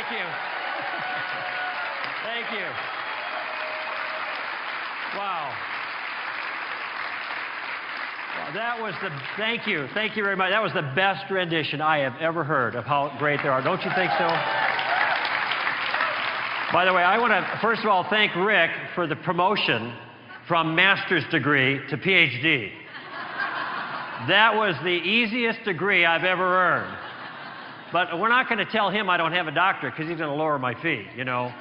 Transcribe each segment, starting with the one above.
Thank you. Thank you. Wow. Well, that was thank you. Thank you very much. That was the best rendition I have ever heard of how great they are. Don't you think so? By the way, I want to, first of all, thank Rick for the promotion from master's degree to PhD. That was the easiest degree I've ever earned. But we're not going to tell him I don't have a doctorate because he's going to lower my fee, you know.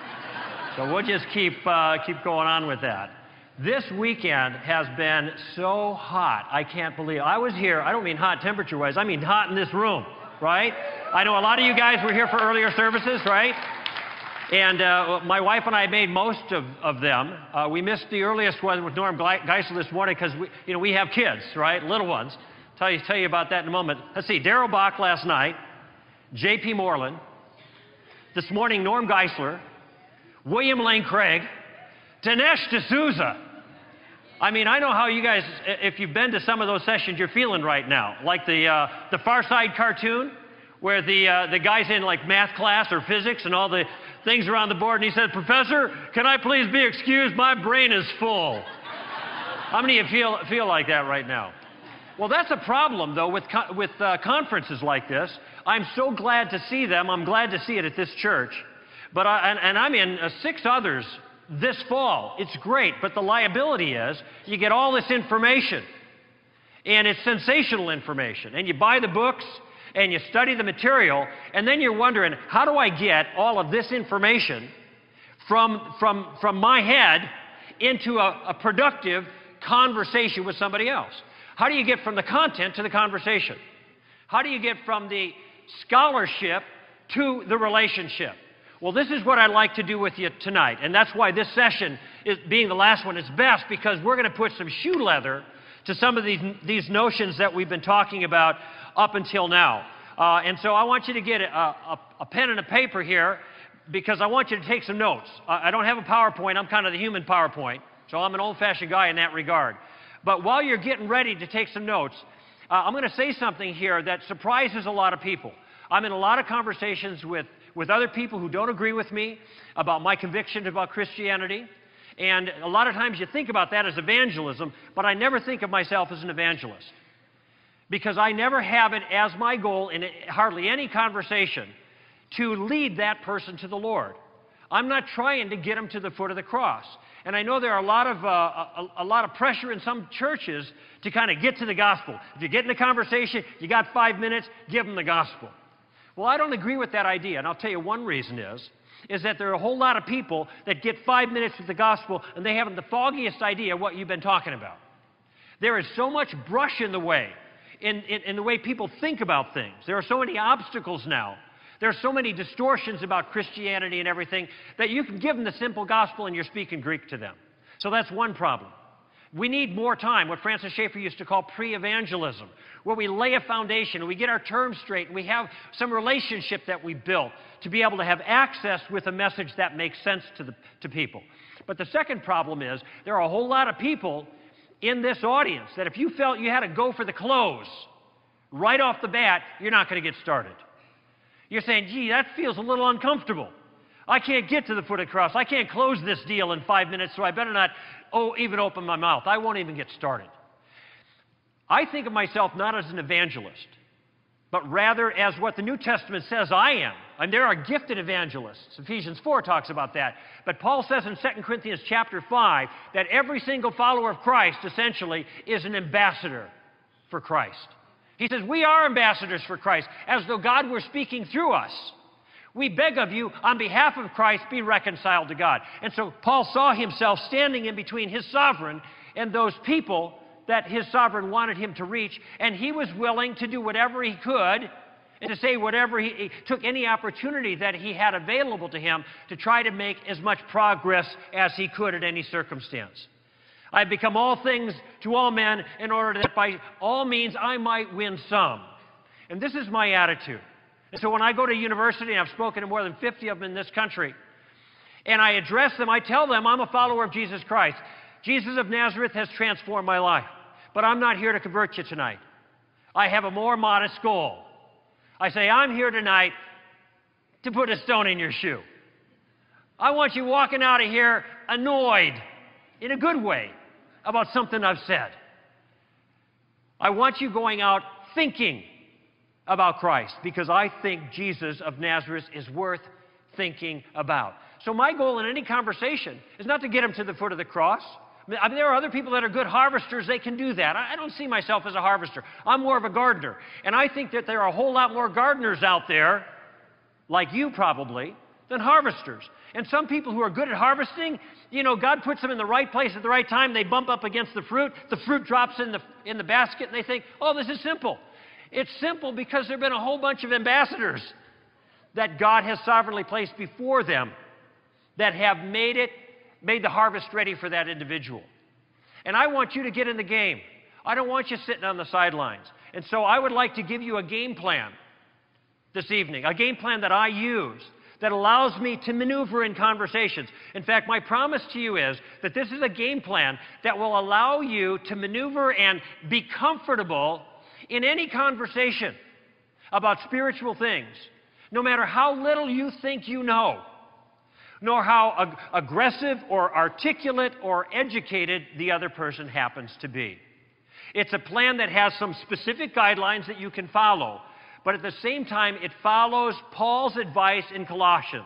So we'll just keep going on with that. This weekend has been so hot. I can't believe I was here. I don't mean hot temperature-wise. I mean hot in this room, right? I know a lot of you guys were here for earlier services, right? And my wife and I made most of them. We missed the earliest one with Norm Geisel this morning because we have kids, right? Little ones. Tell you about that in a moment. Let's see. Darrell Bach last night, J.P. Moreland. This morning, Norm Geisler, William Lane Craig, Dinesh D'Souza. I mean, I know how you guys, if you've been to some of those sessions, you're feeling right now. Like the Far Side cartoon, where the guy's in like math class or physics and all the things around the board, and he said, "Professor, can I please be excused? My brain is full." How many of you feel like that right now? Well, that's a problem, though, with conferences like this. I'm so glad to see them. I'm glad to see it at this church. But I'm in 6 others this fall. It's great, but the liability is you get all this information, and it's sensational information, and you buy the books, and you study the material, and then you're wondering, how do I get all of this information from my head into a productive conversation with somebody else? How do you get from the content to the conversation? How do you get from the scholarship to the relationship? Well, this is what I'd like to do with you tonight, and that's why this session, being the last one, is best, because we're going to put some shoe leather to some of these notions that we've been talking about up until now. And so I want you to get a pen and a paper here, because I want you to take some notes. I don't have a PowerPoint. I'm kind of the human PowerPoint, so I'm an old-fashioned guy in that regard. But while you're getting ready to take some notes, I'm going to say something here that surprises a lot of people. I'm in a lot of conversations with other people who don't agree with me about my convictions about Christianity. And a lot of times you think about that as evangelism, but I never think of myself as an evangelist, because I never have it as my goal in hardly any conversation to lead that person to the Lord. I'm not trying to get them to the foot of the cross. And I know there are a lot of pressure in some churches to kind of get to the gospel. If you get in a conversation, you got 5 minutes, give them the gospel. Well, I don't agree with that idea, and I'll tell you one reason is that there are a whole lot of people that get 5 minutes with the gospel, and they haven't the foggiest idea what you've been talking about. There is so much brush in the way, in the way people think about things. There are so many obstacles now. There are so many distortions about Christianity and everything that you can give them the simple gospel and you're speaking Greek to them. So that's one problem. We need more time, what Francis Schaeffer used to call pre-evangelism, where we lay a foundation and we get our terms straight and we have some relationship that we built to be able to have access with a message that makes sense to people. But the second problem is there are a whole lot of people in this audience that if you felt you had to go for the close right off the bat, you're not going to get started. You're saying, gee, that feels a little uncomfortable. I can't get to the foot of the cross. I can't close this deal in 5 minutes, so I better not even open my mouth. I won't even get started. I think of myself not as an evangelist, but rather as what the New Testament says I am. And there are gifted evangelists. Ephesians 4 talks about that. But Paul says in 2 Corinthians chapter 5 that every single follower of Christ essentially is an ambassador for Christ. He says, we are ambassadors for Christ, as though God were speaking through us. We beg of you, on behalf of Christ, be reconciled to God. And so Paul saw himself standing in between his sovereign and those people that his sovereign wanted him to reach, and he was willing to do whatever he could and to say whatever he took any opportunity that he had available to him to try to make as much progress as he could at any circumstance. I've become all things to all men in order that by all means I might win some. And this is my attitude. And so when I go to university, and I've spoken to more than 50 of them in this country, and I address them, I tell them I'm a follower of Jesus Christ. Jesus of Nazareth has transformed my life. But I'm not here to convert you tonight. I have a more modest goal. I say, I'm here tonight to put a stone in your shoe. I want you walking out of here annoyed, in a good way, about something I've said. I want you going out thinking about Christ, because I think Jesus of Nazareth is worth thinking about. So my goal in any conversation is not to get them to the foot of the cross. I mean, there are other people that are good harvesters. They can do that. I don't see myself as a harvester. I'm more of a gardener. And I think that there are a whole lot more gardeners out there, like you probably, than harvesters. And some people who are good at harvesting, you know, God puts them in the right place at the right time. They bump up against the fruit drops in the basket, and they think, oh, this is simple. It's simple because there have been a whole bunch of ambassadors that God has sovereignly placed before them that have made the harvest ready for that individual. And I want you to get in the game. I don't want you sitting on the sidelines. And so I would like to give you a game plan this evening, a game plan that I use that allows me to maneuver in conversations. In fact, my promise to you is that this is a game plan that will allow you to maneuver and be comfortable in any conversation about spiritual things, no matter how little you think you know, nor how aggressive or articulate or educated the other person happens to be. It's a plan that has some specific guidelines that you can follow, but at the same time, it follows Paul's advice in Colossians,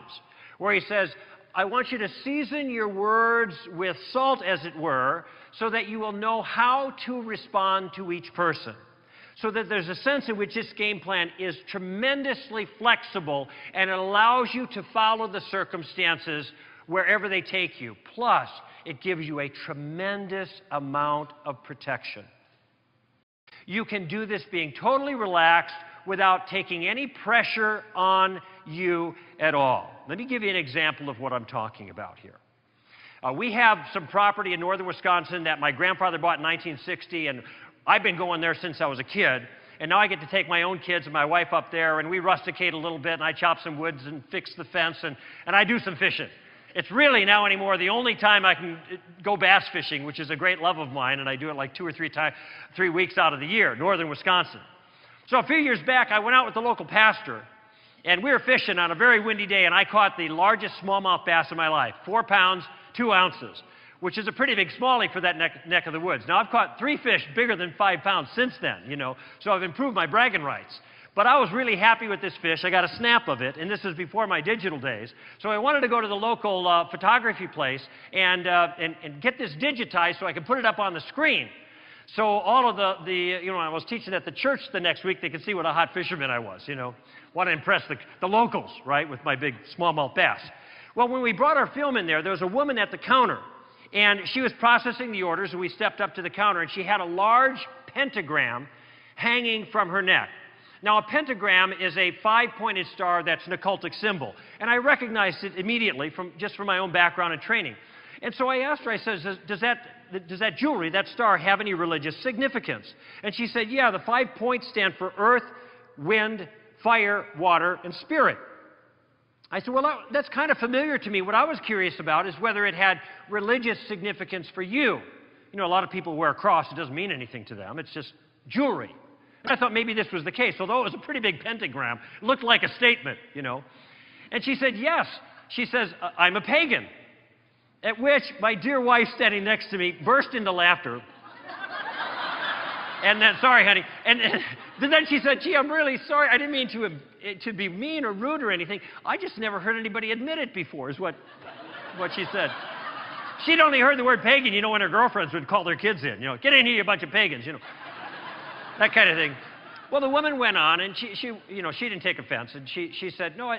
where he says, I want you to season your words with salt, as it were, so that you will know how to respond to each person. So that there's a sense in which this game plan is tremendously flexible, and it allows you to follow the circumstances wherever they take you. Plus, it gives you a tremendous amount of protection. You can do this being totally relaxed without taking any pressure on you at all. Let me give you an example of what I'm talking about here. We have some property in northern Wisconsin that my grandfather bought in 1960, and I've been going there since I was a kid, and now I get to take my own kids and my wife up there, and we rusticate a little bit, and I chop some woods and fix the fence, and I do some fishing. It's really now anymore the only time I can go bass fishing, which is a great love of mine, and I do it like 2 or 3 weeks out of the year, northern Wisconsin. So a few years back, I went out with the local pastor, and we were fishing on a very windy day, and I caught the largest smallmouth bass of my life, 4 pounds, 2 ounces, which is a pretty big smallie for that neck of the woods. Now, I've caught 3 fish bigger than 5 pounds since then, you know, so I've improved my bragging rights. But I was really happy with this fish. I got a snap of it, and this is before my digital days. So I wanted to go to the local photography place and get this digitized so I could put it up on the screen. So all of you know, I was teaching at the church the next week, they could see what a hot fisherman I was, you know. Want to impress the locals, right, with my big smallmouth bass. Well, when we brought our film in there was a woman at the counter, and she was processing the orders, and we stepped up to the counter, and she had a large pentagram hanging from her neck. Now, a pentagram is a 5-pointed star that's an occultic symbol, and I recognized it immediately just from my own background and training. And so I asked her, I said, does that jewelry, that star, have any religious significance? And she said, yeah, the 5 points stand for earth, wind, fire, water, and spirit. I said, well, that's kind of familiar to me. What I was curious about is whether it had religious significance for you. You know, a lot of people wear a cross. It doesn't mean anything to them. It's just jewelry. And I thought maybe this was the case, although it was a pretty big pentagram. It looked like a statement, you know. And she said, yes. She says, I'm a pagan. At which my dear wife standing next to me burst into laughter. And then, sorry, honey. And then she said, gee, I'm really sorry. I didn't mean to be mean or rude or anything. I just never heard anybody admit it before, is what she said. She'd only heard the word pagan, you know, when her girlfriends would call their kids in. You know, get in here, you bunch of pagans, you know. That kind of thing. Well, the woman went on, and she didn't take offense, and she said, no,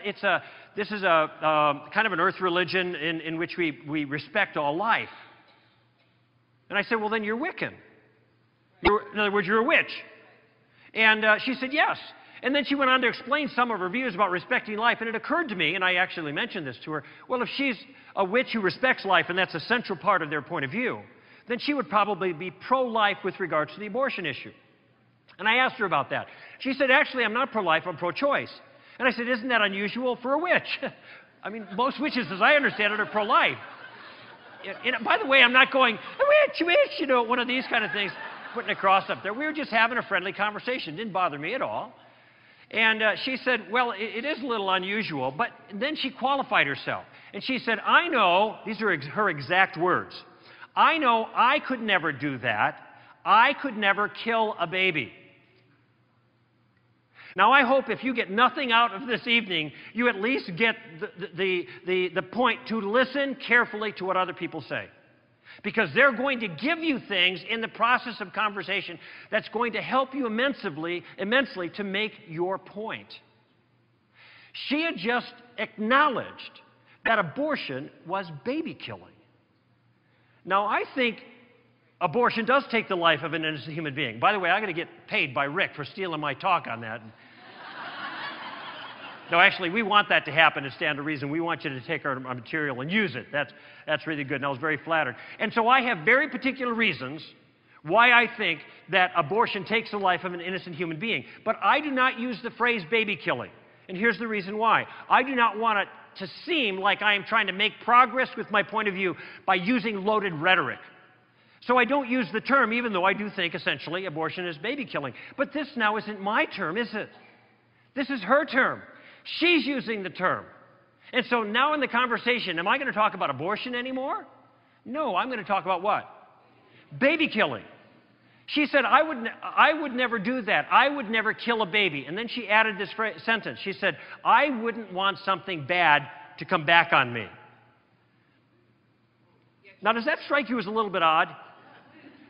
this is a kind of an earth religion in which we respect all life. And I said, well, then you're Wiccan. In other words, you're a witch. And she said, yes. And then she went on to explain some of her views about respecting life, and it occurred to me, and I actually mentioned this to her, well, if she's a witch who respects life, and that's a central part of their point of view, then she would probably be pro-life with regards to the abortion issue. And I asked her about that. She said, actually, I'm not pro-life, I'm pro-choice. And I said, isn't that unusual for a witch? I mean, most witches, as I understand it, are pro-life. And by the way, I'm not going, witch, you know, one of these kind of things, putting a cross up there. We were just having a friendly conversation. It didn't bother me at all. And she said, well, it is a little unusual, but then she qualified herself. And she said, I know, these are her exact words, I know I could never do that. I could never kill a baby. Now, I hope if you get nothing out of this evening, you at least get the point to listen carefully to what other people say. Because they're going to give you things in the process of conversation that's going to help you immensely to make your point. She had just acknowledged that abortion was baby killing. Now, I think abortion does take the life of an innocent human being. By the way, I'm going to get paid by Rick for stealing my talk on that. No, actually, we want that to happen and stand to reason. We want you to take our material and use it. That's really good, and I was very flattered. And so I have very particular reasons why I think that abortion takes the life of an innocent human being. But I do not use the phrase baby killing. And here's the reason why. I do not want it to seem like I am trying to make progress with my point of view by using loaded rhetoric. So I don't use the term, even though I do think essentially abortion is baby killing. But this now isn't my term, is it? This is her term. She's using the term. And so now in the conversation, am I going to talk about abortion anymore? No, I'm going to talk about what? Baby killing. She said, I would never do that. I would never kill a baby. And then she added this sentence. She said, I wouldn't want something bad to come back on me. Now, does that strike you as a little bit odd?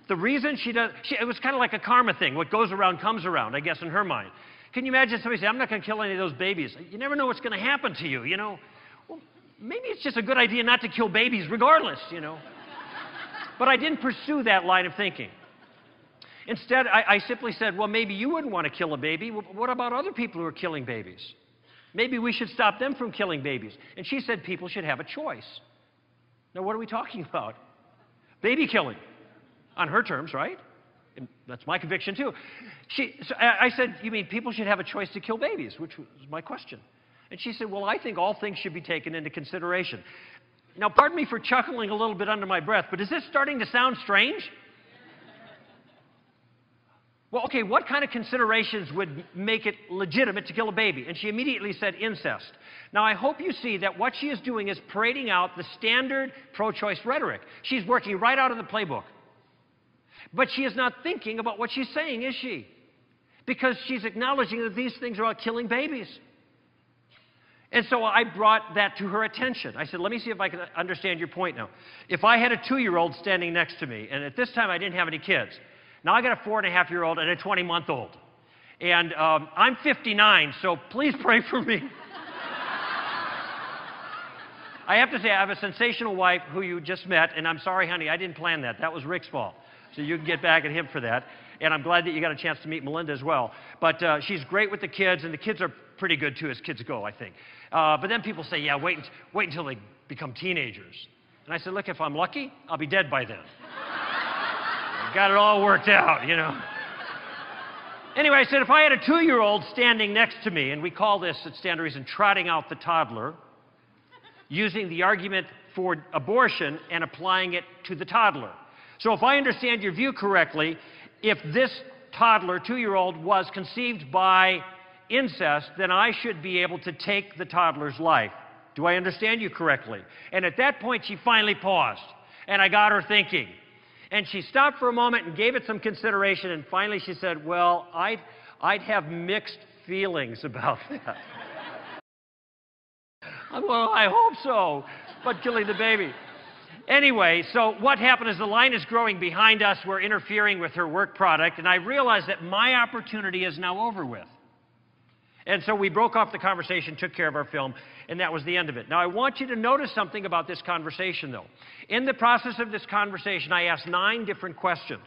The reason it was kind of like a karma thing. What goes around comes around, I guess, in her mind. Can you imagine somebody say, I'm not going to kill any of those babies? You never know what's going to happen to you, you know. Well, maybe it's just a good idea not to kill babies regardless, you know. But I didn't pursue that line of thinking. Instead, I simply said, well, maybe you wouldn't want to kill a baby. Well, what about other people who are killing babies? Maybe we should stop them from killing babies. And she said people should have a choice. Now, what are we talking about? Baby killing. On her terms, right? And that's my conviction, too. So I said, you mean people should have a choice to kill babies, which was my question. And she said, well, I think all things should be taken into consideration. Now, pardon me for chuckling a little bit under my breath, but is this starting to sound strange? Well, okay, what kind of considerations would make it legitimate to kill a baby? And she immediately said incest. Now, I hope you see that what she is doing is parading out the standard pro-choice rhetoric. She's working right out of the playbook. But she is not thinking about what she's saying, is she? Because she's acknowledging that these things are about killing babies. And so I brought that to her attention. I said, let me see if I can understand your point now. If I had a 2-year-old standing next to me, and at this time I didn't have any kids, now I got a 4.5-year-old and a 20-month-old. And I'm 59, so please pray for me. I have to say, I have a sensational wife who you just met, and I'm sorry, honey, I didn't plan that. That was Rick's fault. So you can get back at him for that. And I'm glad that you got a chance to meet Melinda as well. But she's great with the kids, and the kids are pretty good, too, as kids go, I think. But then people say, yeah, wait until they become teenagers. And I said, look, if I'm lucky, I'll be dead by then. Got it all worked out, you know. Anyway, I said, if I had a 2-year-old standing next to me, and we call this, at Stand to Reason, trotting out the toddler, using the argument for abortion and applying it to the toddler. So if I understand your view correctly, if this toddler, 2-year-old, was conceived by incest, then I should be able to take the toddler's life. Do I understand you correctly? And at that point, she finally paused, and I got her thinking. And she stopped for a moment and gave it some consideration, and finally she said, well, I'd have mixed feelings about that. Well, I hope so, but killing the baby. Anyway, so what happened is the line is growing behind us. We're interfering with her work product, and I realized that my opportunity is now over with. And so we broke off the conversation, took care of our film, and that was the end of it. Now, I want you to notice something about this conversation, though. In the process of this conversation, I asked 9 different questions.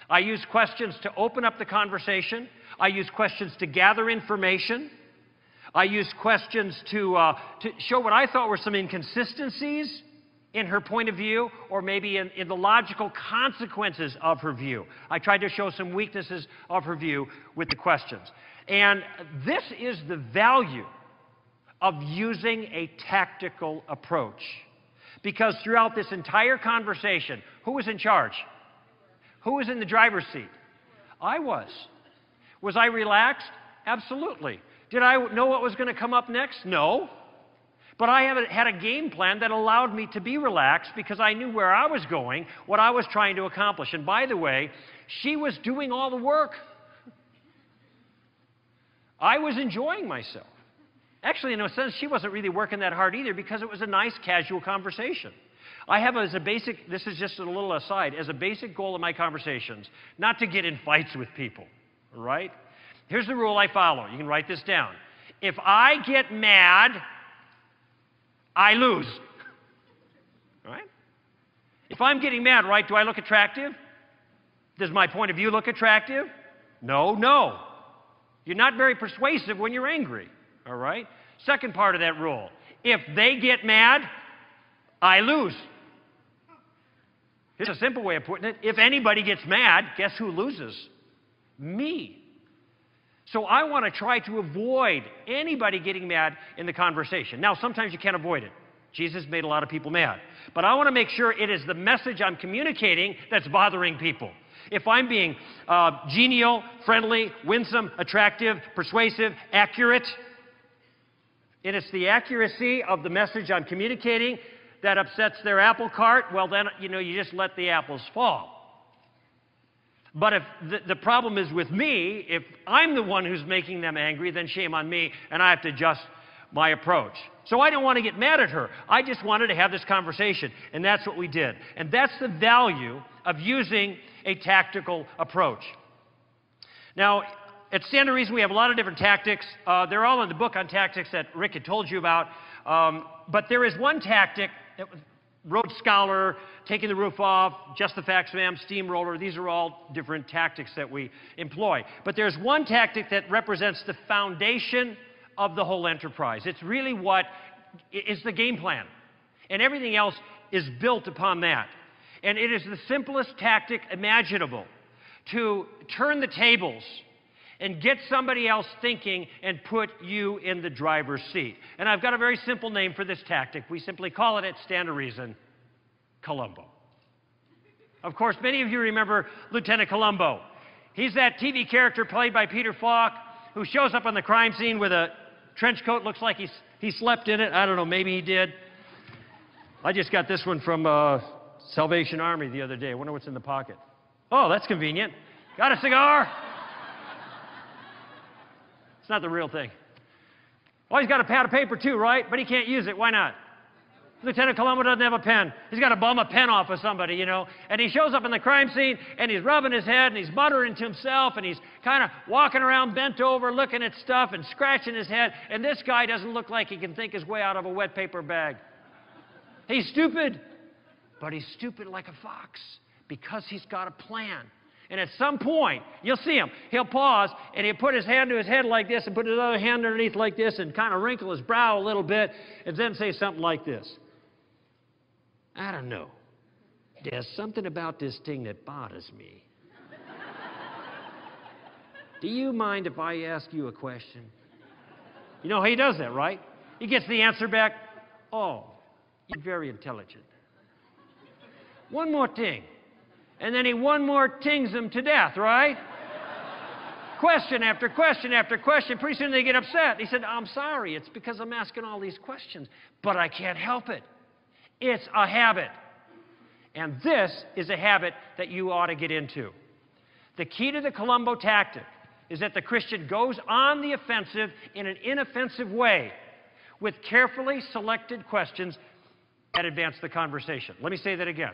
I used questions to open up the conversation. I used questions to gather information. I used questions to show what I thought were some inconsistencies in her point of view, or maybe in the logical consequences of her view. I tried to show some weaknesses of her view with the questions. And this is the value of using a tactical approach. Because throughout this entire conversation, who was in charge? Who was in the driver's seat? I was. Was I relaxed? Absolutely. Did I know what was going to come up next? No. But I had a game plan that allowed me to be relaxed because I knew where I was going, what I was trying to accomplish. And by the way, she was doing all the work. I was enjoying myself. Actually, in a sense, she wasn't really working that hard either because it was a nice, casual conversation. I have as a basic, this is just a little aside, as a basic goal of my conversations, not to get in fights with people, all right? Here's the rule I follow. You can write this down. If I get mad, I lose. All right? If I'm getting mad, right, do I look attractive? Does my point of view look attractive? No, no. You're not very persuasive when you're angry. All right? Second part of that rule. If they get mad, I lose. Here's a simple way of putting it. If anybody gets mad, guess who loses? Me. So I want to try to avoid anybody getting mad in the conversation. Now, sometimes you can't avoid it. Jesus made a lot of people mad. But I want to make sure it is the message I'm communicating that's bothering people. If I'm being genial, friendly, winsome, attractive, persuasive, accurate, and it's the accuracy of the message I'm communicating that upsets their apple cart, well then, you just let the apples fall. But if the problem is with me, if I'm the one who's making them angry, then shame on me, and I have to adjust my approach. So I don't want to get mad at her. I just wanted to have this conversation, and that's what we did. And that's the value of using a tactical approach. Now, at Stand to Reason, we have a lot of different tactics. They're all in the book on tactics that Rick had told you about. But there is one tactic that Rhodes Scholar, taking the roof off, just the facts, ma'am, steamroller. These are all different tactics that we employ. But there's one tactic that represents the foundation of the whole enterprise. It's really what is the game plan. And everything else is built upon that. And it is the simplest tactic imaginable to turn the tables and get somebody else thinking and put you in the driver's seat. And I've got a very simple name for this tactic. We simply call it, at Stand to Reason, Columbo. Of course, many of you remember Lieutenant Columbo. He's that TV character played by Peter Falk who shows up on the crime scene with a trench coat, looks like he slept in it. I don't know, maybe he did. I just got this one from Salvation Army the other day. I wonder what's in the pocket. Oh, that's convenient. Got a cigar? It's not the real thing. Oh, he's got a pad of paper too, right? But he can't use it. Why not? Lieutenant Columbo doesn't have a pen. He's got to bum a pen off of somebody, And he shows up in the crime scene, and he's rubbing his head, and he's muttering to himself, and he's kind of walking around bent over, looking at stuff and scratching his head. And this guy doesn't look like he can think his way out of a wet paper bag. He's stupid, but he's stupid like a fox because he's got a plan. And at some point, you'll see him. He'll pause, and he'll put his hand to his head like this and put his other hand underneath like this and kind of wrinkle his brow a little bit and then say something like this. I don't know. There's something about this thing that bothers me. Do you mind if I ask you a question? You know, he does that, right? He gets the answer back. Oh, you're very intelligent. One more thing. And then he one more tings them to death, right? Question after question after question. Pretty soon they get upset. He said, I'm sorry. It's because I'm asking all these questions. But I can't help it. It's a habit. And this is a habit that you ought to get into. The key to the Columbo tactic is that the Christian goes on the offensive in an inoffensive way with carefully selected questions that advance the conversation. Let me say that again.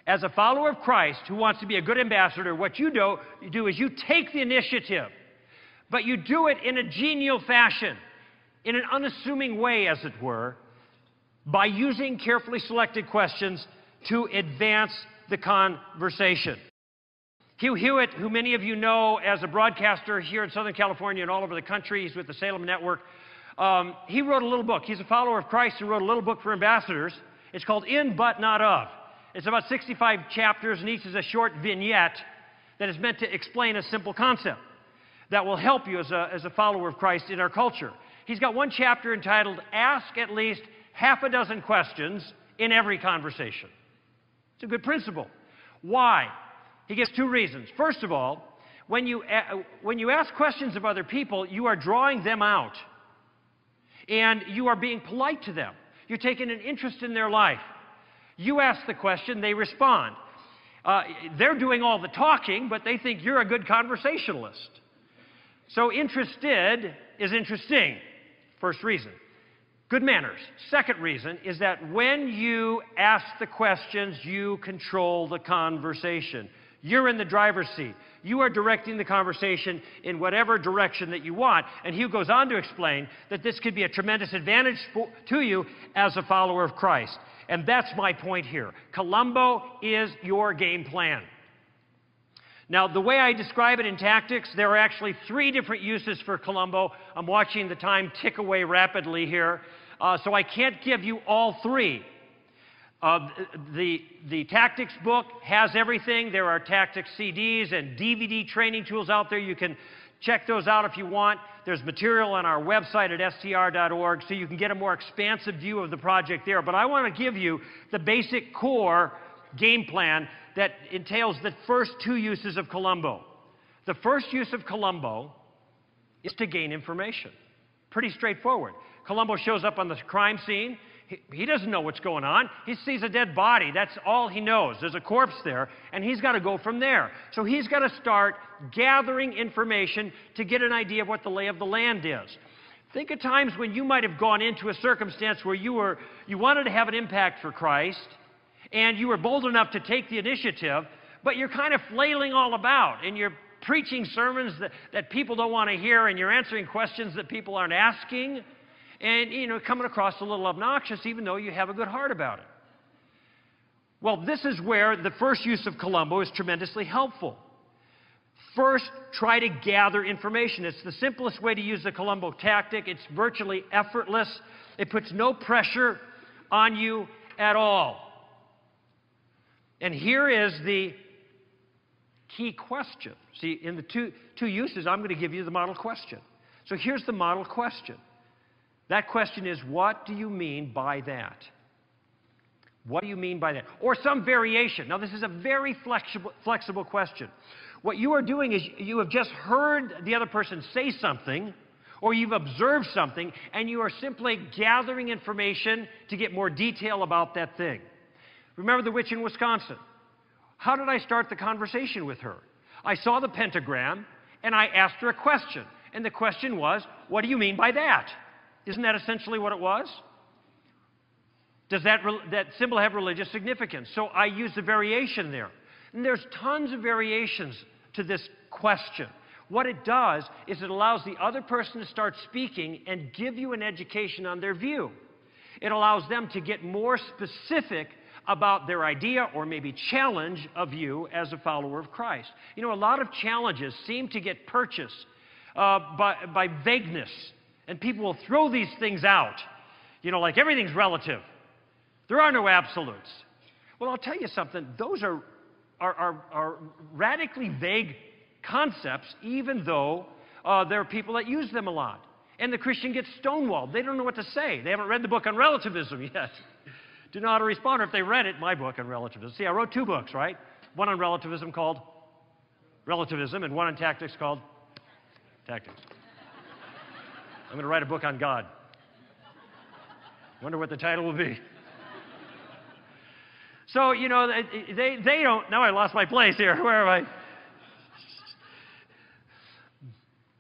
As a follower of Christ who wants to be a good ambassador, what you do is you take the initiative, but you do it in a genial fashion, in an unassuming way, as it were, by using carefully selected questions to advance the conversation. Hugh Hewitt, who many of you know as a broadcaster here in Southern California and all over the country, he's with the Salem Network, he wrote a little book. He's a follower of Christ and wrote a little book for ambassadors. It's called In But Not Of. It's about 65 chapters, and each is a short vignette that is meant to explain a simple concept that will help you as a follower of Christ in our culture. He's got one chapter entitled, Ask at least half a dozen questions in every conversation. It's a good principle. Why? He gives two reasons. First of all, When you ask questions of other people, you are drawing them out. And you are being polite to them. You're taking an interest in their life. You ask the question, they respond. They're doing all the talking, but they think you're a good conversationalist. So interested is interesting, first reason. Good manners. Second reason is that when you ask the questions, you control the conversation. You're in the driver's seat. You are directing the conversation in whatever direction that you want. And Hugh goes on to explain that this could be a tremendous advantage to you as a follower of Christ. And that's my point here. Columbo is your game plan. Now, the way I describe it in tactics, there are actually 3 different uses for Columbo. I'm watching the time tick away rapidly here, so I can't give you all 3. The tactics book has everything. There are tactics CDs and DVD training tools out there. You can check those out if you want. There's material on our website at str.org, so you can get a more expansive view of the project there. But I want to give you the basic core game plan that entails the first 2 uses of Columbo. The first use of Columbo is to gain information. Pretty straightforward. Columbo shows up on the crime scene. He doesn't know what's going on. He sees a dead body. That's all he knows. There's a corpse there, and he's got to go from there. So he's got to start gathering information to get an idea of what the lay of the land is. Think of times when you might have gone into a circumstance where you wanted to have an impact for Christ, and you were bold enough to take the initiative, but you're kind of flailing all about, and you're preaching sermons that people don't want to hear, and you're answering questions that people aren't asking, and, coming across a little obnoxious, even though you have a good heart about it. Well, this is where the first use of Columbo is tremendously helpful. First, try to gather information. It's the simplest way to use the Columbo tactic. It's virtually effortless. It puts no pressure on you at all. And here is the key question. See, in the two uses, I'm going to give you the model question. So here's the model question. That question is, what do you mean by that? What do you mean by that? Or some variation. Now, this is a very flexible question. What you are doing is you have just heard the other person say something, or you've observed something, and you are simply gathering information to get more detail about that thing. Remember the witch in Wisconsin? How did I start the conversation with her? I saw the pentagram, and I asked her a question. And the question was, what do you mean by that? Isn't that essentially what it was? Does that symbol have religious significance? So I used a variation there. And there's tons of variations to this question. What it does is it allows the other person to start speaking and give you an education on their view. It allows them to get more specific about their idea or maybe challenge of you as a follower of Christ. A lot of challenges seem to get purchased by vagueness. And people will throw these things out, like everything's relative. There are no absolutes. Well, I'll tell you something. Those are radically vague concepts, even though there are people that use them a lot. And the Christian gets stonewalled. They don't know what to say. They haven't read the book on relativism yet. Do know how to respond, or if they read it, my book on relativism. See, I wrote 2 books, right? One on relativism called Relativism, and one on tactics called Tactics. I'm going to write a book on God. Wonder what the title will be. So, they don't... Now I lost my place here. Where am I?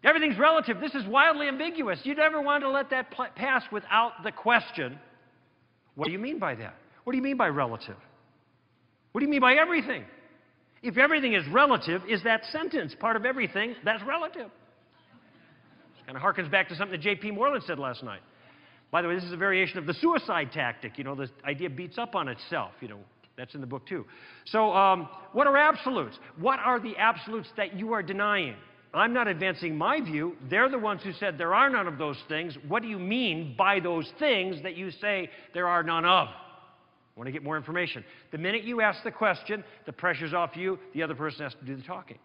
Everything's relative. This is wildly ambiguous. You never want to let that pass without the question, what do you mean by that? What do you mean by relative? What do you mean by everything? If everything is relative, is that sentence part of everything that's relative? Kind of harkens back to something that J.P. Moreland said last night. By the way, this is a variation of the suicide tactic. The idea beats up on itself. That's in the book too. So what are absolutes? What are the absolutes that you are denying? I'm not advancing my view. They're the ones who said there are none of those things. What do you mean by those things that you say there are none of? I want to get more information. The minute you ask the question, the pressure's off you. The other person has to do the talking.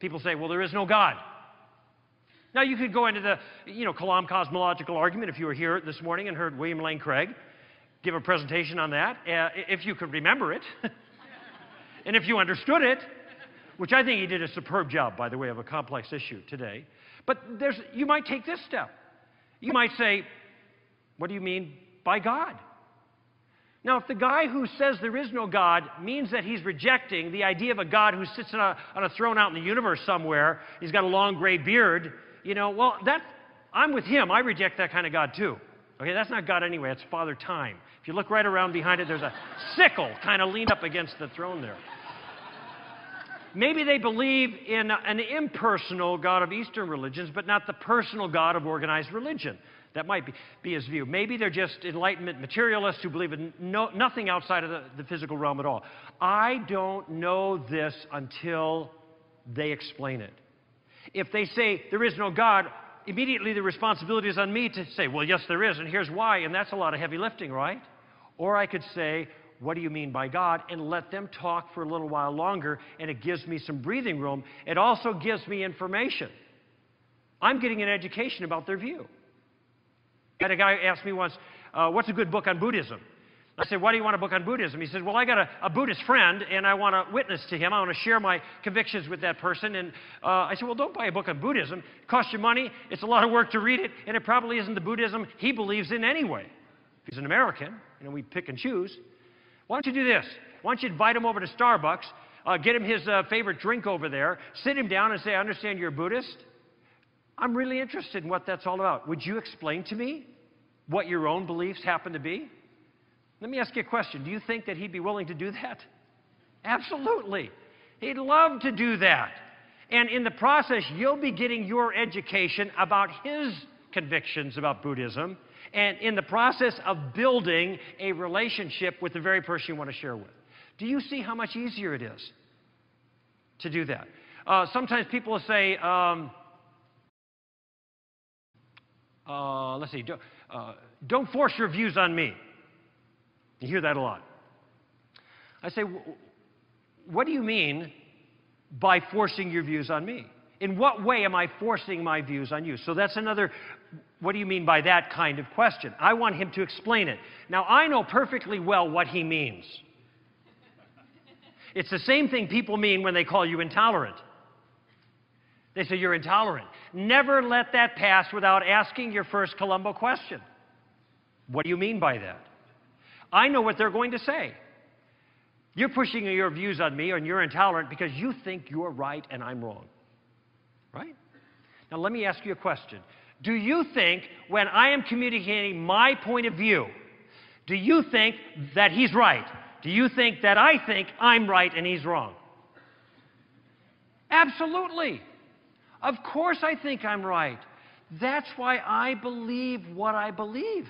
People say, well, there is no God. Now, you could go into the, Kalam cosmological argument if you were here this morning and heard William Lane Craig give a presentation on that, if you could remember it, and if you understood it. which I think he did a superb job, by the way, of a complex issue today. But you might take this step. You might say, what do you mean by God? Now, if the guy who says there is no God means that he's rejecting the idea of a God who sits on a throne out in the universe somewhere, he's got a long gray beard, well, I'm with him. I reject that kind of God too. Okay, that's not God anyway. It's Father Time. If you look right around behind it, there's a sickle kind of leaned up against the throne there. Maybe they believe in an impersonal God of Eastern religions, but not the personal God of organized religion. That might be his view. Maybe they're just Enlightenment materialists who believe in nothing outside of the physical realm at all. I don't know this until they explain it. If they say there is no God, immediately the responsibility is on me to say, well, yes, there is, and here's why, and that's a lot of heavy lifting, right? Or I could say, what do you mean by God? And let them talk for a little while longer, and it gives me some breathing room. It also gives me information. I'm getting an education about their view. I had a guy ask me once, what's a good book on Buddhism? I said, why do you want a book on Buddhism? He said, well, I got a Buddhist friend, and I want to witness to him. I want to share my convictions with that person. And I said, well, don't buy a book on Buddhism. It costs you money. It's a lot of work to read it, and it probably isn't the Buddhism he believes in anyway. If he's an American, we pick and choose. Why don't you do this? Why don't you invite him over to Starbucks, get him his favorite drink over there, sit him down and say, I understand you're a Buddhist. I'm really interested in what that's all about. Would you explain to me what your own beliefs happen to be? Let me ask you a question. Do you think that he'd be willing to do that? Absolutely. He'd love to do that. And in the process, you'll be getting your education about his convictions about Buddhism, and in the process of building a relationship with the very person you want to share with. Do you see how much easier it is to do that? Sometimes people will say, let's see, don't force your views on me. You hear that a lot. I say, what do you mean by forcing your views on me? In what way am I forcing my views on you? So that's another, what do you mean by that kind of question? I want him to explain it. Now, I know perfectly well what he means. It's the same thing people mean when they call you intolerant. They say you're intolerant. Never let that pass without asking your first Columbo question. What do you mean by that? I know what they're going to say. You're pushing your views on me and you're intolerant because you think you're right and I'm wrong. Right? Now let me ask you a question. Do you think when I am communicating my point of view, do you think that he's right? Do you think that I think I'm right and he's wrong? Absolutely. Of course I think I'm right. That's why I believe what I believe.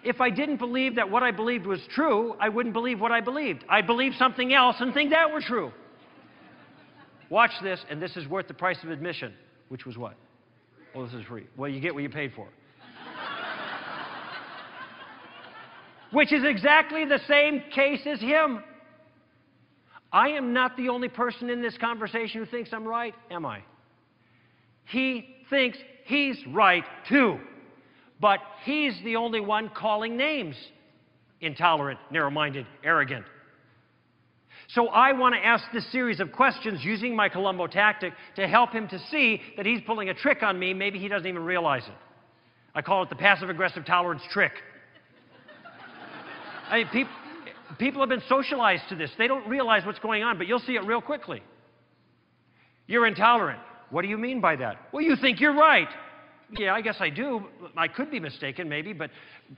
If I didn't believe that what I believed was true, I wouldn't believe what I believed. I'd believe something else and think that were true. Watch this, and this is worth the price of admission, which was what? Oh, this is free. Well, you get what you paid for. Which is exactly the same case as him. I am not the only person in this conversation who thinks I'm right, am I? He thinks he's right too. But he's the only one calling names. Intolerant, narrow-minded, arrogant. So I want to ask this series of questions using my Columbo tactic to help him to see that he's pulling a trick on me. Maybe he doesn't even realize it. I call it the passive-aggressive tolerance trick. People have been socialized to this. They don't realize what's going on, but you'll see it real quickly. You're intolerant. What do you mean by that? Well, you think you're right. Yeah, I guess I do. I could be mistaken, maybe, but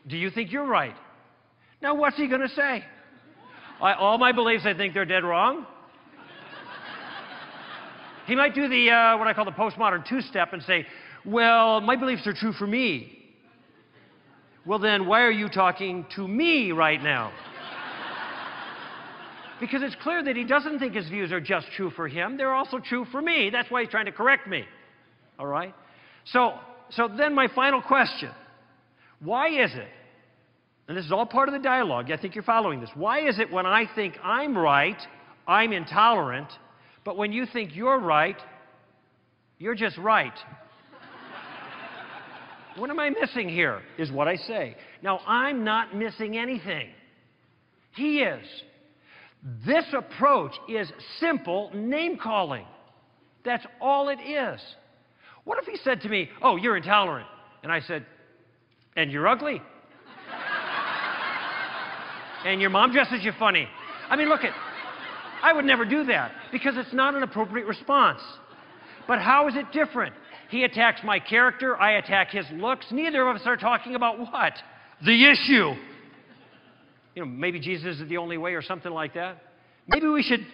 do you think you're right? Now, what's he going to say? All my beliefs, I think they're dead wrong. He might do the, what I call the postmodern two-step and say, well, my beliefs are true for me. Well, then, why are you talking to me right now? Because it's clear that he doesn't think his views are just true for him. They're also true for me. That's why he's trying to correct me. All right? So then my final question, why is it, and this is all part of the dialogue, I think you're following this, why is it when I think I'm right, I'm intolerant, but when you think you're right, you're just right? What am I missing here, is what I say. Now, I'm not missing anything. He is. This approach is simple name-calling. That's all it is. What if he said to me, "Oh, you're intolerant," and I said, "And you're ugly." "And your mom dresses you funny." I mean, look, I would never do that because it's not an appropriate response. But how is it different? He attacks my character, I attack his looks. Neither of us are talking about what? The issue. You know, maybe Jesus is the only way or something like that. Maybe we should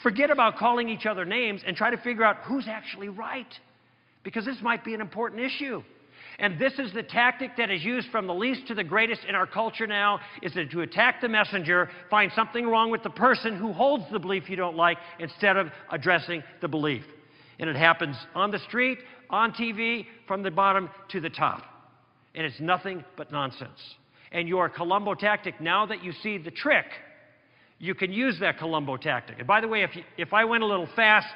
forget about calling each other names and try to figure out who's actually right. Because this might be an important issue. And this is the tactic that is used from the least to the greatest in our culture now, is to attack the messenger, find something wrong with the person who holds the belief you don't like, instead of addressing the belief. And it happens on the street, on TV, from the bottom to the top. And it's nothing but nonsense. And your Columbo tactic, now that you see the trick, you can use that Columbo tactic. And by the way, if I went a little fast,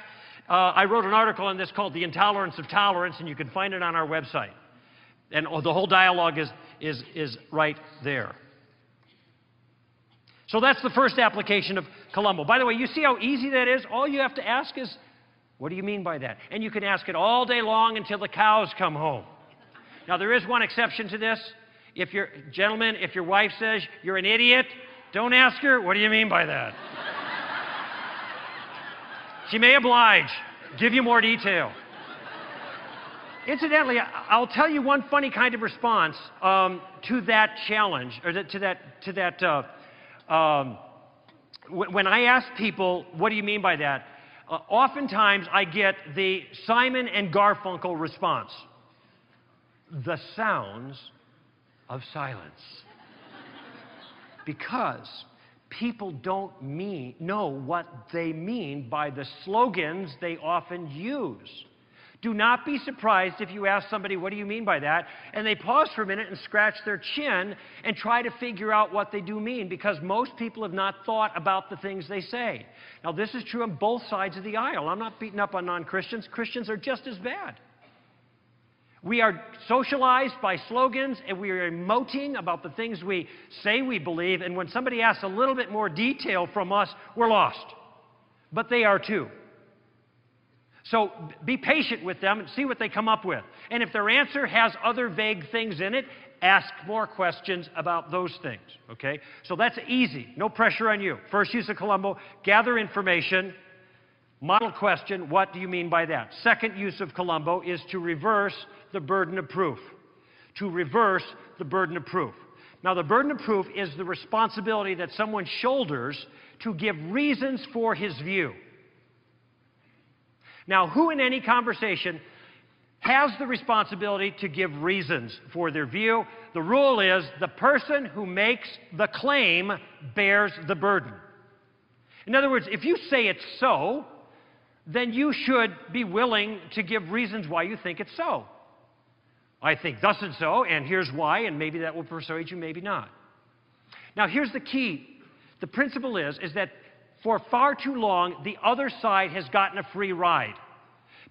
I wrote an article on this called The Intolerance of Tolerance, and you can find it on our website. And the whole dialogue is right there. So that's the first application of Columbo. By the way, you see how easy that is? All you have to ask is, what do you mean by that? And you can ask it all day long until the cows come home. Now, there is one exception to this. Gentlemen, if your wife says you're an idiot, don't ask her, what do you mean by that? She may oblige, give you more detail. Incidentally, I'll tell you one funny kind of response to that challenge, or when I ask people, what do you mean by that? Oftentimes I get the Simon and Garfunkel response. The sounds of silence. Because people don't know what they mean by the slogans they often use. Do not be surprised if you ask somebody, what do you mean by that? And they pause for a minute and scratch their chin and try to figure out what they do mean, because most people have not thought about the things they say. Now, this is true on both sides of the aisle. I'm not beating up on non-Christians. Christians are just as bad. We are socialized by slogans, and we are emoting about the things we say we believe, and when somebody asks a little bit more detail from us, we're lost. But they are too. So be patient with them and see what they come up with. And if their answer has other vague things in it, ask more questions about those things, okay? So that's easy. No pressure on you. First use of Columbo, gather information, model question, what do you mean by that? Second use of Columbo is to reverse the burden of proof. To reverse the burden of proof. Now, the burden of proof is the responsibility that someone shoulders to give reasons for his view. Now, who in any conversation has the responsibility to give reasons for their view? The rule is the person who makes the claim bears the burden. In other words, if you say it's so, then you should be willing to give reasons why you think it's so. I think thus and so, and here's why, and maybe that will persuade you, maybe not. Now, here's the key. The principle is that for far too long, the other side has gotten a free ride.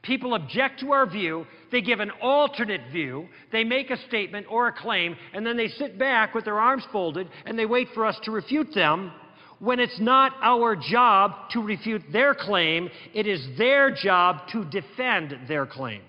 People object to our view, they give an alternate view, they make a statement or a claim, and then they sit back with their arms folded and they wait for us to refute them, when it's not our job to refute their claim, it is their job to defend their claim.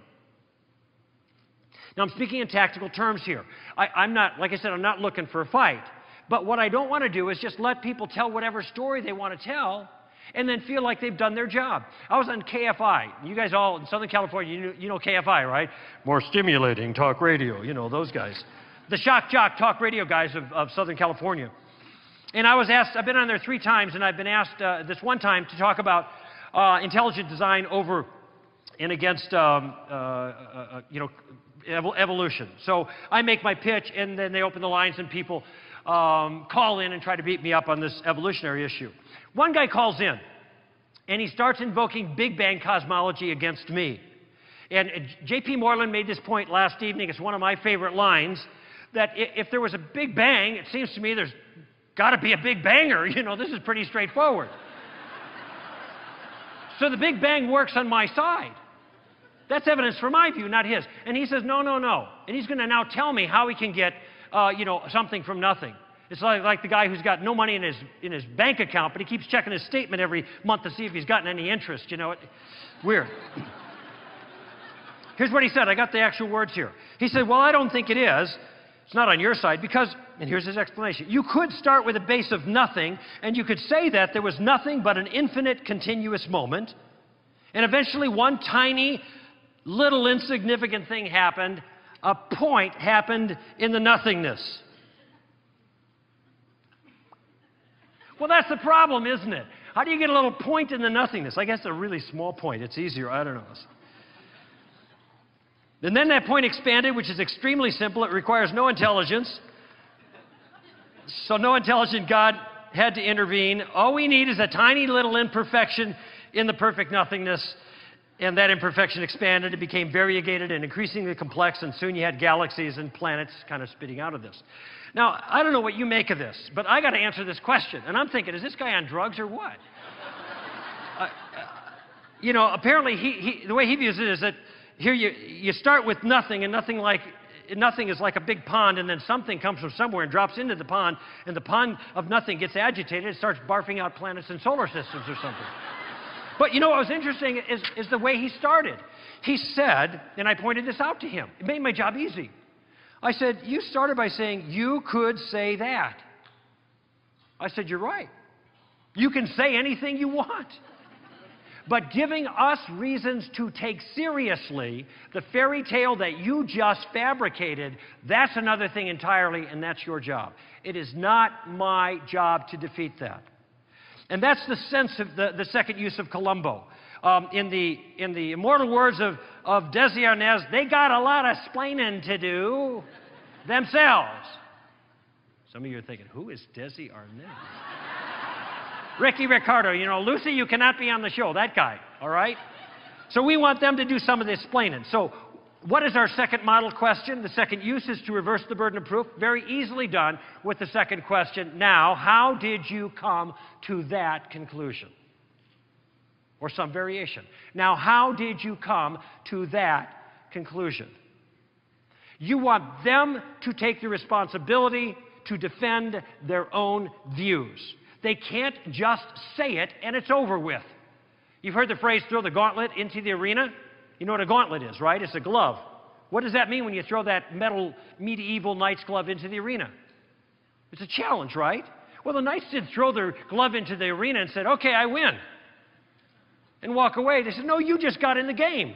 Now, I'm speaking in tactical terms here. I'm not, like I said, I'm not looking for a fight. But what I don't want to do is just let people tell whatever story they want to tell and then feel like they've done their job. I was on KFI. You guys all in Southern California, you know KFI, right? More stimulating talk radio, you know, those guys. The shock jock talk radio guys of Southern California. And I was asked, I've been on there 3 times, and I've been asked this one time to talk about intelligent design over and against, evolution. So I make my pitch, and then they open the lines, and people call in and try to beat me up on this evolutionary issue. One guy calls in, and he starts invoking Big Bang cosmology against me. And J.P. Moreland made this point last evening. It's one of my favorite lines, that if there was a Big Bang, it seems to me there's got to be a Big Banger. You know, this is pretty straightforward. So the Big Bang works on my side. That's evidence for my view, not his. And he says, no, no, no. And he's going to now tell me how he can get, something from nothing. It's like the guy who's got no money in his bank account, but he keeps checking his statement every month to see if he's gotten any interest. You know, weird. Here's what he said. I got the actual words here. He said, well, I don't think it is. It's not on your side because, and here's his explanation, you could start with a base of nothing, and you could say that there was nothing but an infinite continuous moment, and eventually one tiny, little insignificant thing happened. A point happened in the nothingness. Well, that's the problem, isn't it? How do you get a little point in the nothingness? I guess a really small point. It's easier. I don't know. And then that point expanded, which is extremely simple. It requires no intelligence. So no intelligent God had to intervene. All we need is a tiny little imperfection in the perfect nothingness. And that imperfection expanded. It became variegated and increasingly complex. And soon you had galaxies and planets kind of spitting out of this. Now, I don't know what you make of this, but I got to answer this question. And I'm thinking, is this guy on drugs or what? You know, apparently the way he views it is that here you start with nothing, and nothing is like a big pond, and then something comes from somewhere and drops into the pond, and the pond of nothing gets agitated. It starts barfing out planets and solar systems or something. But you know what was interesting is the way he started. He said, and I pointed this out to him. It made my job easy. I said, you started by saying, you could say that. I said, you're right. You can say anything you want. But giving us reasons to take seriously the fairy tale that you just fabricated, that's another thing entirely, and that's your job. It is not my job to defeat that. And that's the sense of the second use of Columbo. In the immortal words of Desi Arnaz, they got a lot of splaining to do themselves. Some of you are thinking, who is Desi Arnaz? Ricky Ricardo, you know, Lucy, you cannot be on the show, that guy, all right? So we want them to do some of this explaining. So what is our second model question? The second use is to reverse the burden of proof. Very easily done with the second question. Now, how did you come to that conclusion? Or some variation. Now, how did you come to that conclusion? You want them to take the responsibility to defend their own views. They can't just say it and it's over with. You've heard the phrase, throw the gauntlet into the arena? You know what a gauntlet is, right? It's a glove. What does that mean when you throw that metal medieval knight's glove into the arena? It's a challenge, right? Well, the knights did throw their glove into the arena and said, okay, I win. And walk away. They said, no, you just got in the game.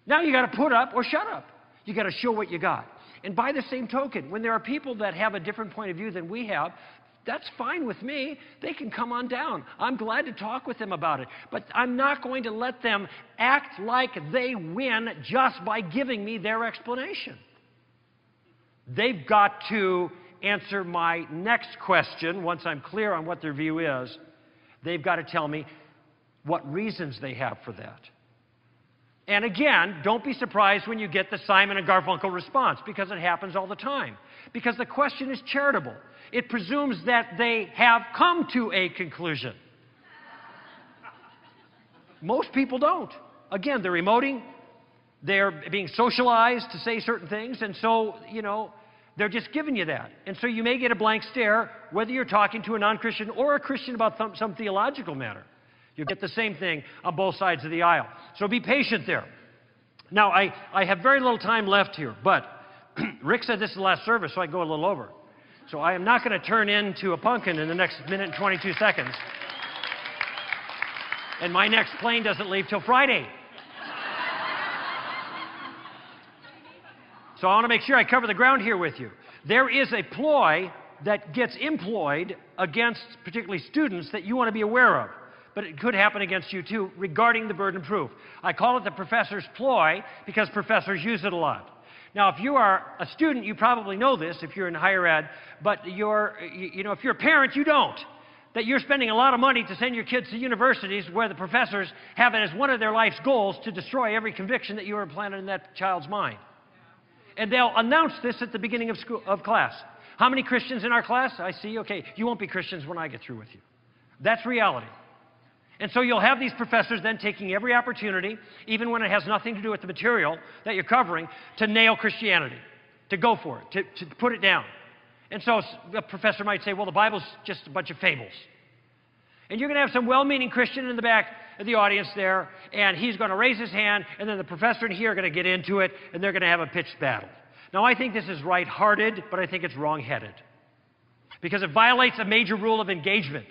Now you got to put up or shut up. You got to show what you got. And by the same token, when there are people that have a different point of view than we have, that's fine with me. They can come on down. I'm glad to talk with them about it. But I'm not going to let them act like they win just by giving me their explanation. They've got to answer my next question once I'm clear on what their view is. They've got to tell me what reasons they have for that. And again, don't be surprised when you get the Simon and Garfunkel response, because it happens all the time. Because the question is charitable. It presumes that they have come to a conclusion. Most people don't. Again, they're emoting. They're being socialized to say certain things. And so, you know, they're just giving you that. And so you may get a blank stare, whether you're talking to a non-Christian or a Christian about some theological matter. You'll get the same thing on both sides of the aisle. So be patient there. Now, I have very little time left here, but Rick said this is the last service, so I go a little over. So I am not going to turn into a pumpkin in the next minute and 22 seconds. And my next plane doesn't leave till Friday. So I want to make sure I cover the ground here with you. There is a ploy that gets employed against particularly students that you want to be aware of. But it could happen against you too regarding the burden of proof. I call it the professor's ploy because professors use it a lot. Now, if you are a student, you probably know this if you're in higher ed, but if you're a parent, you don't. That you're spending a lot of money to send your kids to universities where the professors have it as one of their life's goals to destroy every conviction that you are planted in that child's mind. And they'll announce this at the beginning of class. How many Christians in our class? I see. Okay, you won't be Christians when I get through with you. That's reality. And so you'll have these professors then taking every opportunity, even when it has nothing to do with the material that you're covering, to nail Christianity, to go for it, to put it down. And so the professor might say, well, the Bible's just a bunch of fables. And you're going to have some well-meaning Christian in the back of the audience there, and he's going to raise his hand, and then the professor and he are going to get into it, and they're going to have a pitched battle. Now, I think this is right-hearted, but I think it's wrong-headed. Because it violates a major rule of engagement.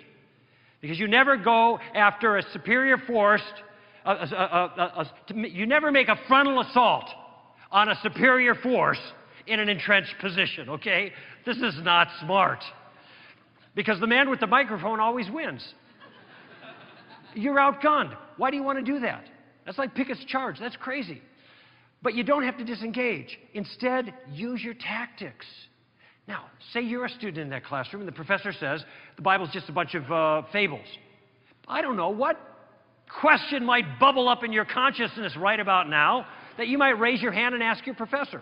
Because you never go after a superior force, you never make a frontal assault on a superior force in an entrenched position, okay? This is not smart. Because the man with the microphone always wins. You're outgunned. Why do you want to do that? That's like Pickett's charge. That's crazy. But you don't have to disengage. Instead, use your tactics. Now, say you're a student in that classroom and the professor says the Bible's just a bunch of fables. I don't know, what question might bubble up in your consciousness right about now that you might raise your hand and ask your professor?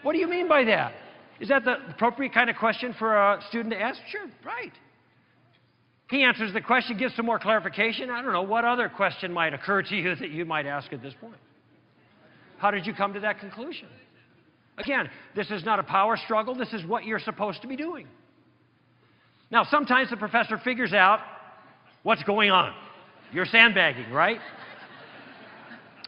What do you mean by that? Is that the appropriate kind of question for a student to ask? Sure, right. He answers the question, gives some more clarification. I don't know, what other question might occur to you that you might ask at this point? How did you come to that conclusion? Again, this is not a power struggle. This is what you're supposed to be doing. Now, sometimes the professor figures out what's going on. You're sandbagging, right?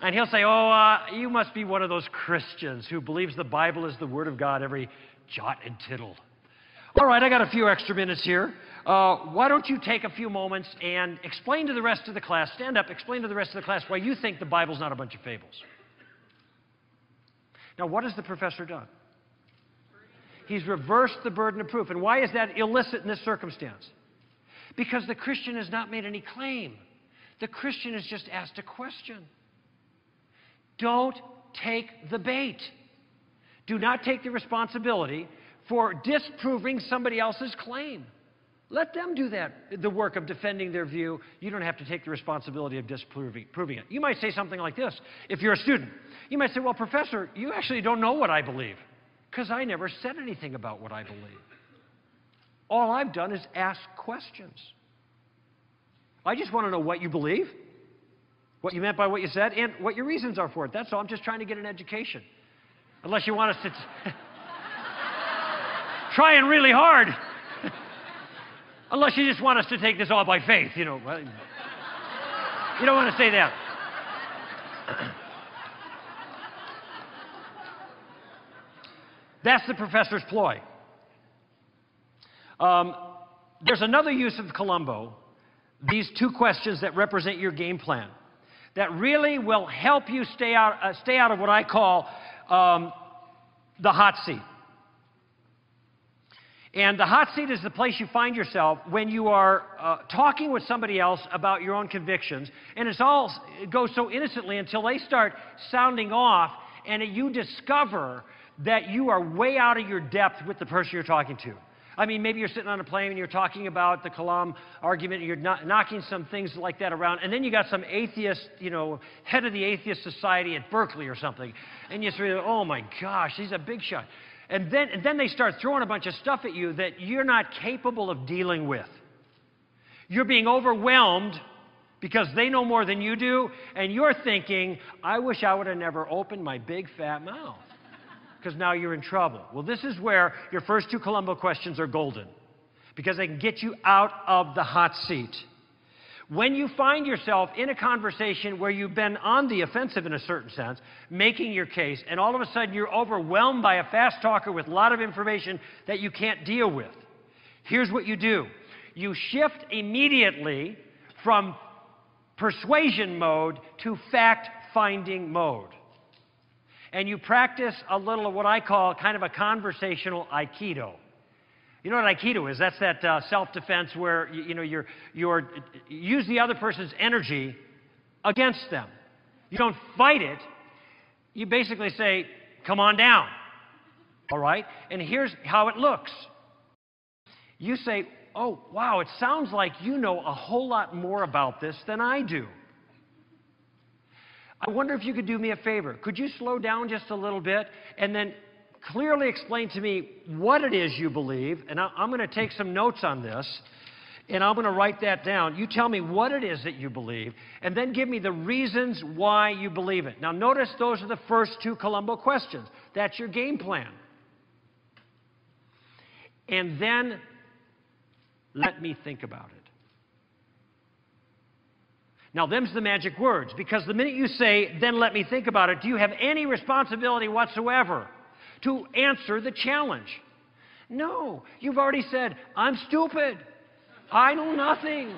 And he'll say, oh, you must be one of those Christians who believes the Bible is the Word of God, every jot and tittle. All right, I got a few extra minutes here. Why don't you take a few moments and explain to the rest of the class, stand up, explain to the rest of the class why you think the Bible's not a bunch of fables. Now, what has the professor done? He's reversed the burden of proof. And why is that illicit in this circumstance? Because the Christian has not made any claim. The Christian has just asked a question. Don't take the bait. Do not take the responsibility for disproving somebody else's claim. Let them do that, the work of defending their view. You don't have to take the responsibility of disproving it. You might say something like this, if you're a student. You might say, well, professor, you actually don't know what I believe, because I never said anything about what I believe. All I've done is ask questions. I just want to know what you believe, what you meant by what you said, and what your reasons are for it. That's all. I'm just trying to get an education. Unless you want us to trying really hard. Unless you just want us to take this all by faith, you know. You don't want to say that. That's the professor's ploy. There's another use of Columbo, these two questions that represent your game plan, that really will help you stay out of what I call the hot seat. And the hot seat is the place you find yourself when you are talking with somebody else about your own convictions, and it goes so innocently until they start sounding off, and you discover that you are way out of your depth with the person you're talking to. I mean, maybe you're sitting on a plane and you're talking about the Kalam argument, and you're knocking some things like that around, and then you got some atheist, you know, head of the atheist society at Berkeley or something, and you say, oh my gosh, he's a big shot. And then they start throwing a bunch of stuff at you that you're not capable of dealing with. You're being overwhelmed because they know more than you do, and you're thinking, I wish I would have never opened my big fat mouth, because now you're in trouble. Well, this is where your first two Columbo questions are golden, because they can get you out of the hot seat. When you find yourself in a conversation where you've been on the offensive in a certain sense, making your case, and all of a sudden you're overwhelmed by a fast talker with a lot of information that you can't deal with, here's what you do. You shift immediately from persuasion mode to fact-finding mode. And you practice a little of what I call kind of a conversational Aikido. You know what Aikido is? That's that self-defense where you use the other person's energy against them. You don't fight it. You basically say, come on down. All right? And here's how it looks. You say, oh, wow, it sounds like you know a whole lot more about this than I do. I wonder if you could do me a favor. Could you slow down just a little bit and then clearly explain to me what it is you believe? And I'm going to take some notes on this, and I'm going to write that down. You tell me what it is that you believe, and then give me the reasons why you believe it. Now, notice those are the first two Columbo questions. That's your game plan. and then let me think about it. Now, them's the magic words, because the minute you say, then let me think about it, do you have any responsibility whatsoever to answer the challenge? No. You've already said, I'm stupid. I know nothing.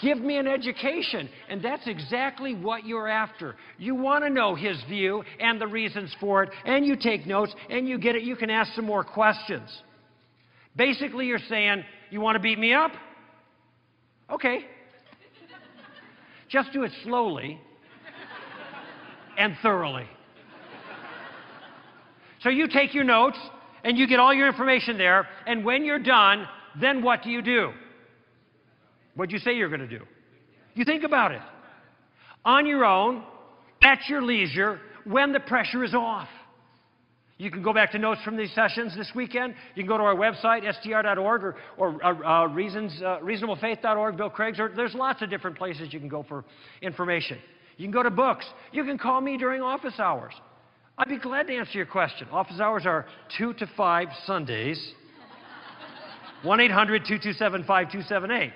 Give me an education. And that's exactly what you're after. You want to know his view and the reasons for it, and you take notes, and you get it. You can ask some more questions. Basically, you're saying, you want to beat me up? Okay. Just do it slowly and thoroughly. So you take your notes, and you get all your information there, and when you're done, then what do? What'd you say you're going to do? You think about it. On your own, at your leisure, when the pressure is off. You can go back to notes from these sessions this weekend. You can go to our website, str.org, or reasonablefaith.org, Bill Craig's. There's lots of different places you can go for information. You can go to books. You can call me during office hours. I'd be glad to answer your question. Office hours are 2 to 5 Sundays. 1-800-227-5278.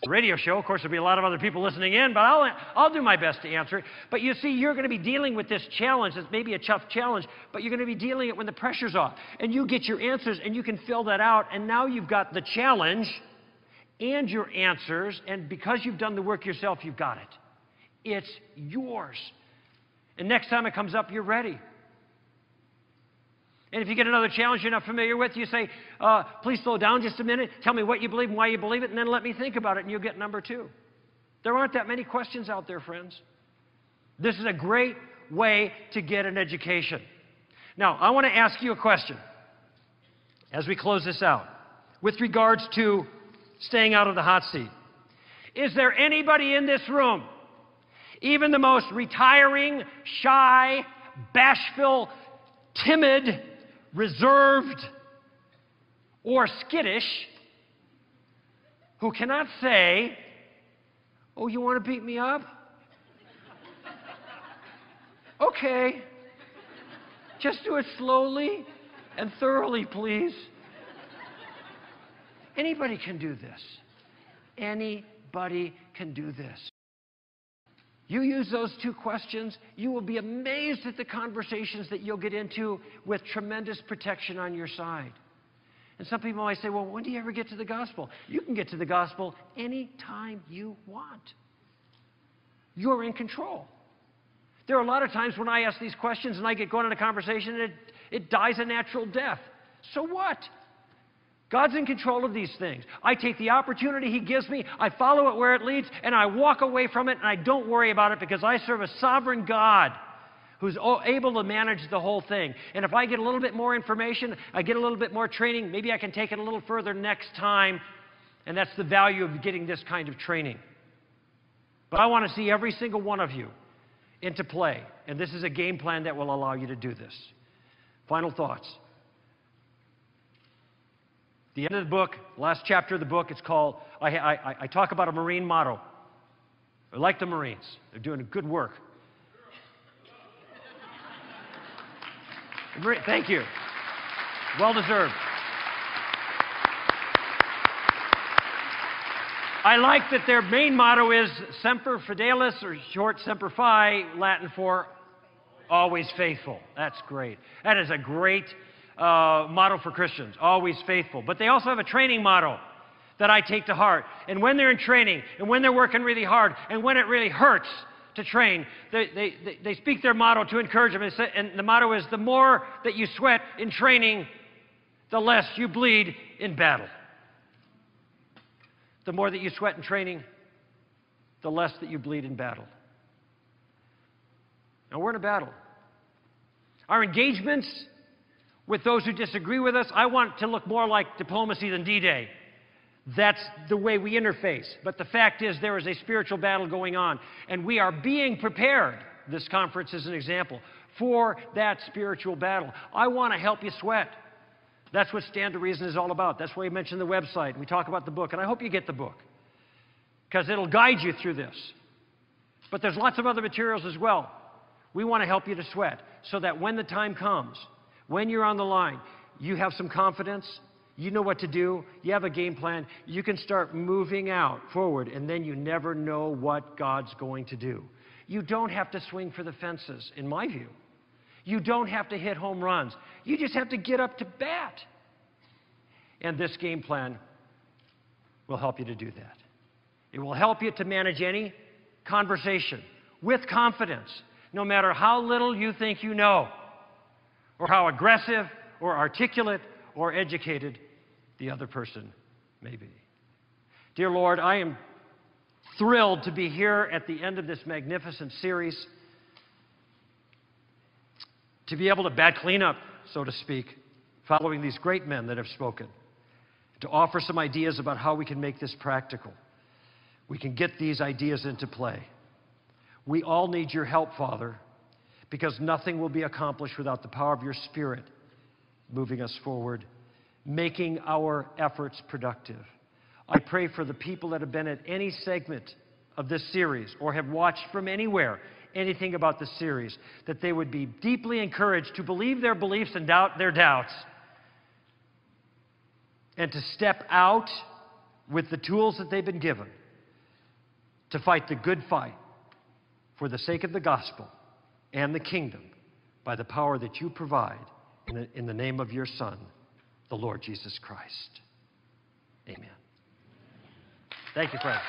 It's a radio show. Of course, there'll be a lot of other people listening in, but I'll do my best to answer it. But you see, you're going to be dealing with this challenge. It's maybe a tough challenge, but you're going to be dealing it when the pressure's off. And you get your answers, and you can fill that out, and now you've got the challenge and your answers, and because you've done the work yourself, you've got it. It's yours. And next time it comes up, you're ready. And if you get another challenge you're not familiar with, you say, please slow down just a minute. Tell me what you believe and why you believe it, and then let me think about it, and you'll get number 2. There aren't that many questions out there, friends. This is a great way to get an education. Now, I want to ask you a question as we close this out with regards to staying out of the hot seat. Is there anybody in this room, even the most retiring, shy, bashful, timid, reserved, or skittish, who cannot say, oh, you want to beat me up? Okay. Just do it slowly and thoroughly, please. Anybody can do this. Anybody can do this. You use those 2 questions, you will be amazed at the conversations that you'll get into with tremendous protection on your side. And some people might say, well, when do you ever get to the gospel? You can get to the gospel anytime you want. You're in control. There are a lot of times when I ask these questions and I get going in a conversation and it dies a natural death. So what? God's in control of these things. I take the opportunity He gives me, I follow it where it leads, and I walk away from it, and I don't worry about it because I serve a sovereign God who's able to manage the whole thing. And if I get a little bit more information, I get a little bit more training, maybe I can take it a little further next time, and that's the value of getting this kind of training. But I want to see every single one of you into play, and this is a game plan that will allow you to do this. Final thoughts. The end of the book, last chapter of the book, it's called, I talk about a Marine motto. I like the Marines. They're doing good work. Thank you. Well deserved. I like that their main motto is Semper Fidelis, or short Semper Fi, Latin for always faithful. That's great. That is a great motto for Christians, always faithful. But they also have a training motto that I take to heart. And when they're in training, and when they're working really hard, and when it really hurts to train, they speak their motto to encourage them. And the motto is, the more that you sweat in training, the less you bleed in battle. The more that you sweat in training, the less that you bleed in battle. Now, we're in a battle. Our engagements with those who disagree with us, I want to look more like diplomacy than D-Day. That's the way we interface. But the fact is, there is a spiritual battle going on, and we are being prepared, this conference is an example, for that spiritual battle. I want to help you sweat. That's what Stand to Reason is all about. That's why we mentioned the website. We talk about the book, and I hope you get the book, because it'll guide you through this. But there's lots of other materials as well. We want to help you to sweat, so that when the time comes, when you're on the line, you have some confidence, you know what to do, you have a game plan, you can start moving out forward, and then you never know what God's going to do. You don't have to swing for the fences, in my view. You don't have to hit home runs. You just have to get up to bat. And this game plan will help you to do that. It will help you to manage any conversation with confidence, no matter how little you think you know, or how aggressive or articulate or educated the other person may be. Dear Lord, I am thrilled to be here at the end of this magnificent series, to be able to bat cleanup, so to speak, following these great men that have spoken, to offer some ideas about how we can make this practical. We can get these ideas into play. We all need your help, Father, because nothing will be accomplished without the power of your Spirit moving us forward, making our efforts productive. I pray for the people that have been at any segment of this series or have watched from anywhere anything about the series, that they would be deeply encouraged to believe their beliefs and doubt their doubts, and to step out with the tools that they've been given to fight the good fight for the sake of the gospel and the kingdom by the power that you provide in the name of your Son, the Lord Jesus Christ. Amen. Thank you, friends.